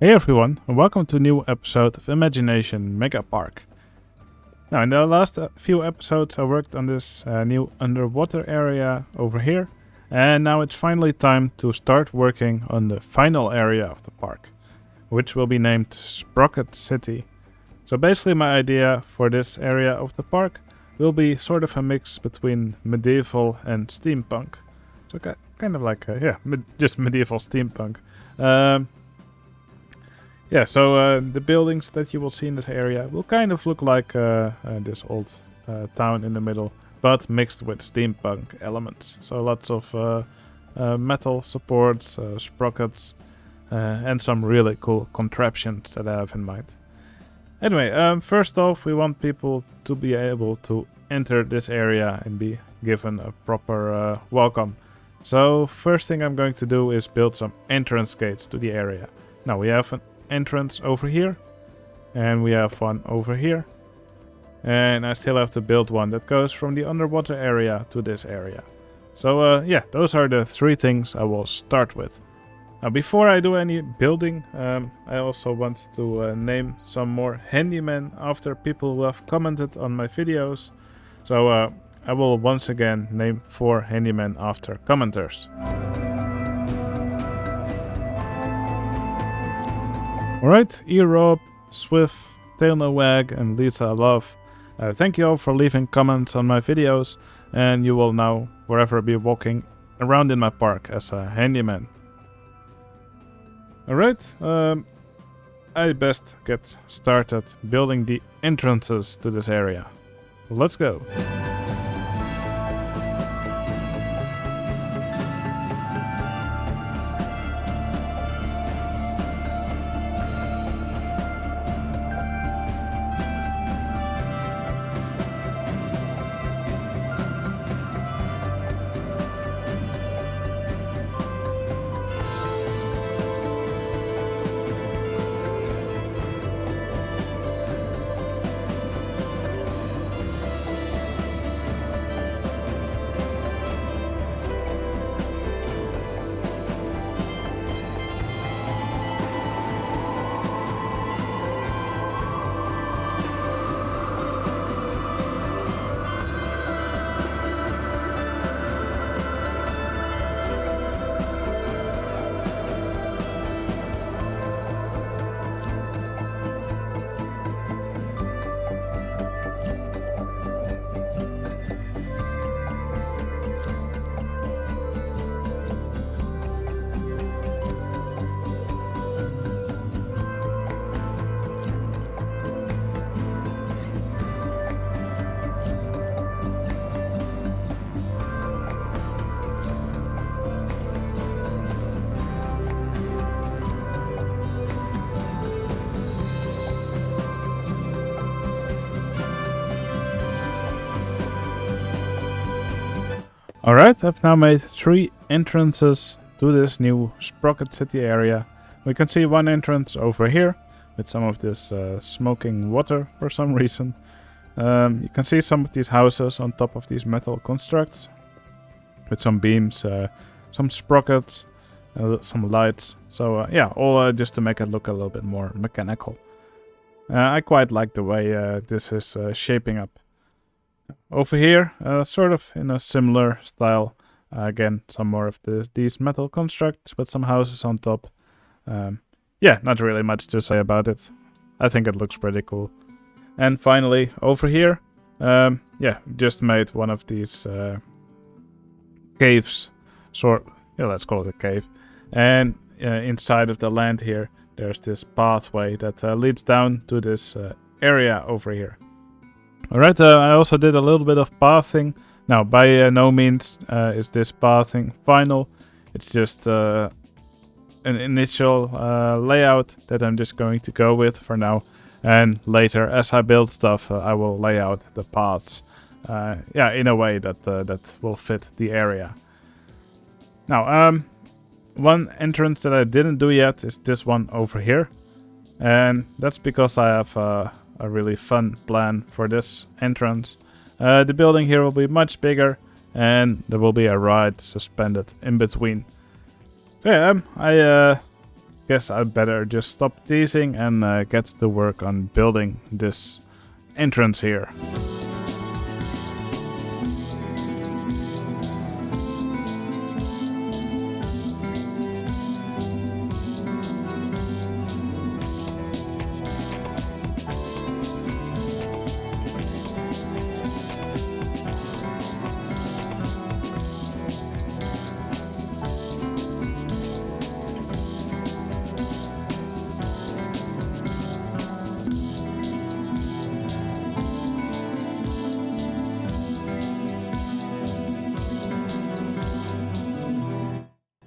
Hey everyone, and welcome to a new episode of Imagination Megapark. Now, in the last few episodes, I worked on this new underwater area over here, and now it's finally time to start working on the final area of the park, which will be named Sprocket City. So basically, my idea for this area of the park will be sort of a mix between medieval and steampunk. So kind of like, just medieval steampunk. So the buildings that you will see in this area will kind of look like this old town in the middle, but mixed with steampunk elements. So lots of metal supports, sprockets, and some really cool contraptions that I have in mind. Anyway, first off, we want people to be able to enter this area and be given a proper welcome. So first thing I'm going to do is build some entrance gates to the area. Now we have an entrance over here, and we have one over here, and I still have to build one that goes from the underwater area to this area. So those are the three things I will start with. Now before I do any building, I also want to name some more handymen after people who have commented on my videos. So I will once again name 4 handymen after commenters. Alright, E-Rob, Swift, Tail No Wag, and Lisa Love. Thank you all for leaving comments on my videos, and you will now forever be walking around in my park as a handyman. Alright, I best get started building the entrances to this area. Let's go! Alright, I've now made 3 entrances to this new Sprocket City area. We can see one entrance over here with some of this smoking water for some reason. You can see some of these houses on top of these metal constructs with some beams, some sprockets, some lights. So all just to make it look a little bit more mechanical. I quite like the way this is shaping up. Over here, sort of in a similar style. Again, some more of these metal constructs with some houses on top. Not really much to say about it. I think it looks pretty cool. And finally, over here, just made one of these caves. Let's call it a cave. And inside of the land here, there's this pathway that leads down to this area over here. Alright, I also did a little bit of pathing. Now, by no means is this pathing final. It's just an initial layout that I'm just going to go with for now. And later, as I build stuff, I will lay out the paths. In a way that will fit the area. Now, one entrance that I didn't do yet is this one over here. And that's because I have a really fun plan for this entrance. The building here will be much bigger, and there will be a ride suspended in between. So I guess I'd better just stop teasing and get to work on building this entrance here.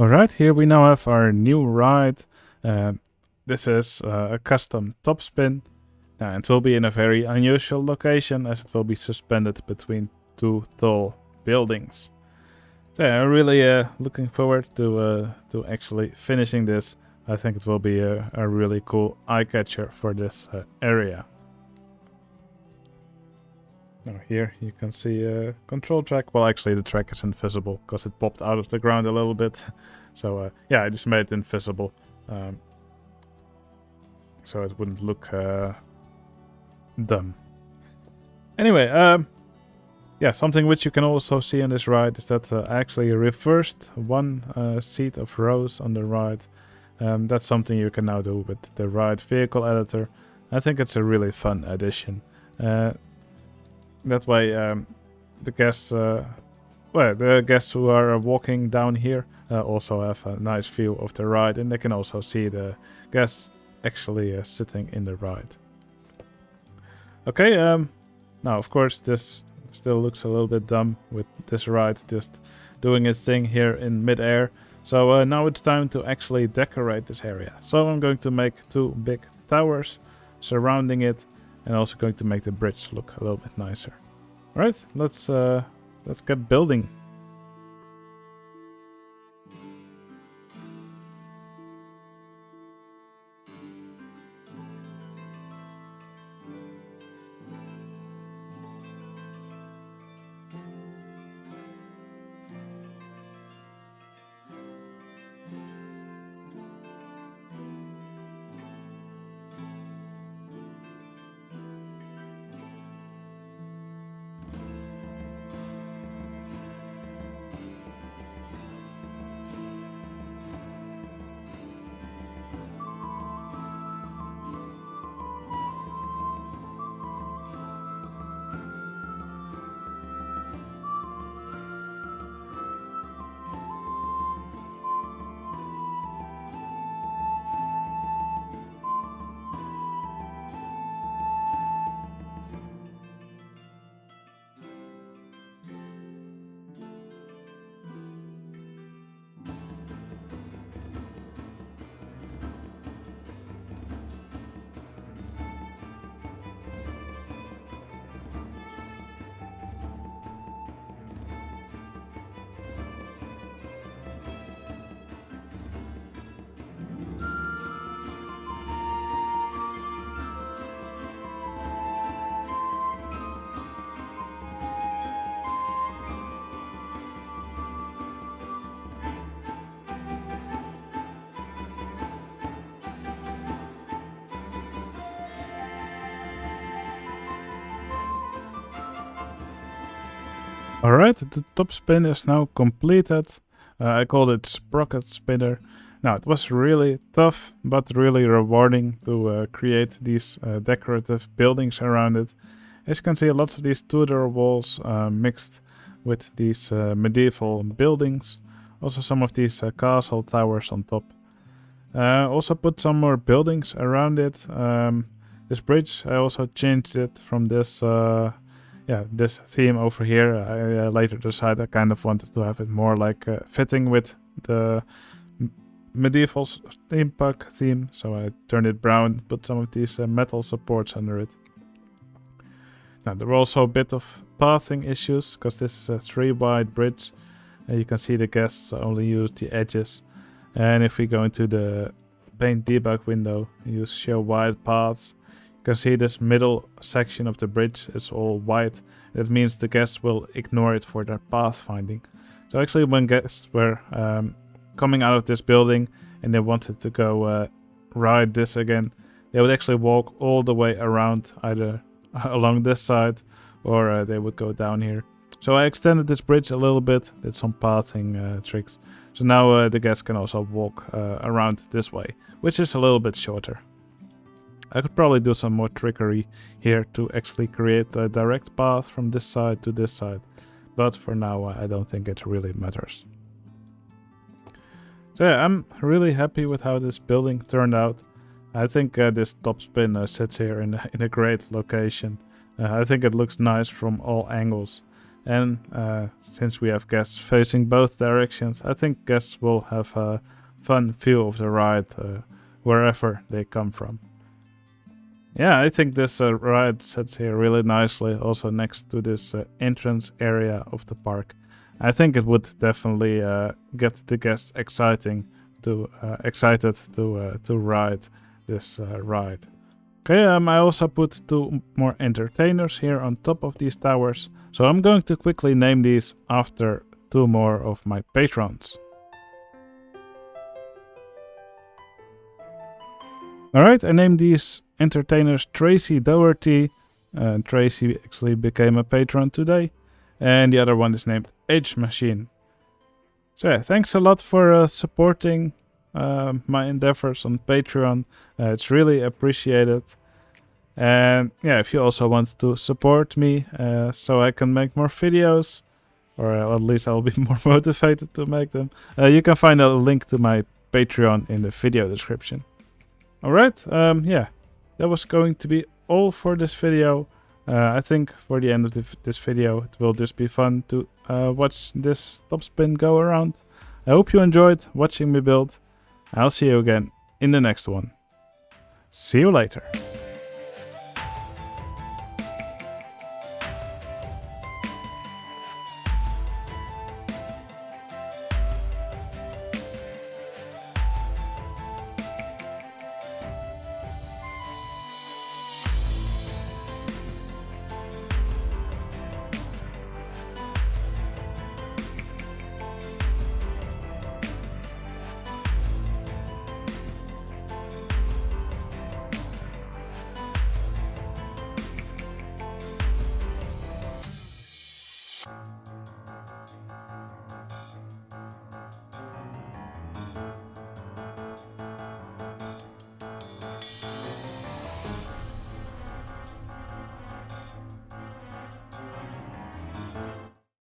Alright, here we now have our new ride. This is a custom top spin. It will be in a very unusual location as it will be suspended between two tall buildings. So yeah, I'm really looking forward to actually finishing this. I think it will be a really cool eye catcher for this area. Now here you can see a control track. Well, actually the track is invisible because it popped out of the ground a little bit. So yeah, I just made it invisible. So it wouldn't look dumb. Anyway, yeah, something which you can also see on this ride is that I actually reversed one seat of rows on the ride. That's something you can now do with the ride vehicle editor. I think it's a really fun addition. That way, the guests, the guests who are walking down here also have a nice view of the ride, and they can also see the guests actually sitting in the ride. Okay, now of course this still looks a little bit dumb with this ride just doing its thing here in mid-air. So now it's time to actually decorate this area. So I'm going to make two big towers surrounding it, and also going to make the bridge look a little bit nicer. Alright, let's get building. Alright, the top spin is now completed. I called it Sprocket Spinner. Now, it was really tough, but really rewarding to create these decorative buildings around it. As you can see, lots of these Tudor walls mixed with these medieval buildings. Also some of these castle towers on top. Also put some more buildings around it. This bridge, I also changed it from this this theme over here. I later decided I kind of wanted to have it more like fitting with the medieval steampunk theme, so I turned it brown, put some of these metal supports under it. Now there were also a bit of pathing issues, because this is a 3-wide bridge, and you can see the guests only use the edges. And if we go into the paint debug window, use show wide paths, you can see this middle section of the bridge is all white. That means the guests will ignore it for their path finding. So actually when guests were coming out of this building, and they wanted to go ride this again, they would actually walk all the way around, either along this side or they would go down here. So I extended this bridge a little bit, did some pathing tricks. So now the guests can also walk around this way, which is a little bit shorter. I could probably do some more trickery here to actually create a direct path from this side to this side. But for now, I don't think it really matters. So yeah, I'm really happy with how this building turned out. I think this top spin sits here in a great location. I think it looks nice from all angles. And since we have guests facing both directions, I think guests will have a fun view of the ride wherever they come from. Yeah, I think this ride sits here really nicely, also next to this entrance area of the park. I think it would definitely get the guests excited to ride this ride. Okay, I also put 2 more entertainers here on top of these towers, so I'm going to quickly name these after 2 more of my patrons. Alright, I named these entertainers Tracy Doherty. Tracy actually became a patron today. And the other one is named H Machine. So yeah, thanks a lot for supporting my endeavors on Patreon. It's really appreciated. And yeah, if you also want to support me so I can make more videos, or at least I'll be more motivated to make them, you can find a link to my Patreon in the video description. Alright, yeah, that was going to be all for this video. I think for the end of this video it will just be fun to watch this topspin go around. I hope you enjoyed watching me build. I'll see you again in the next one. See you later.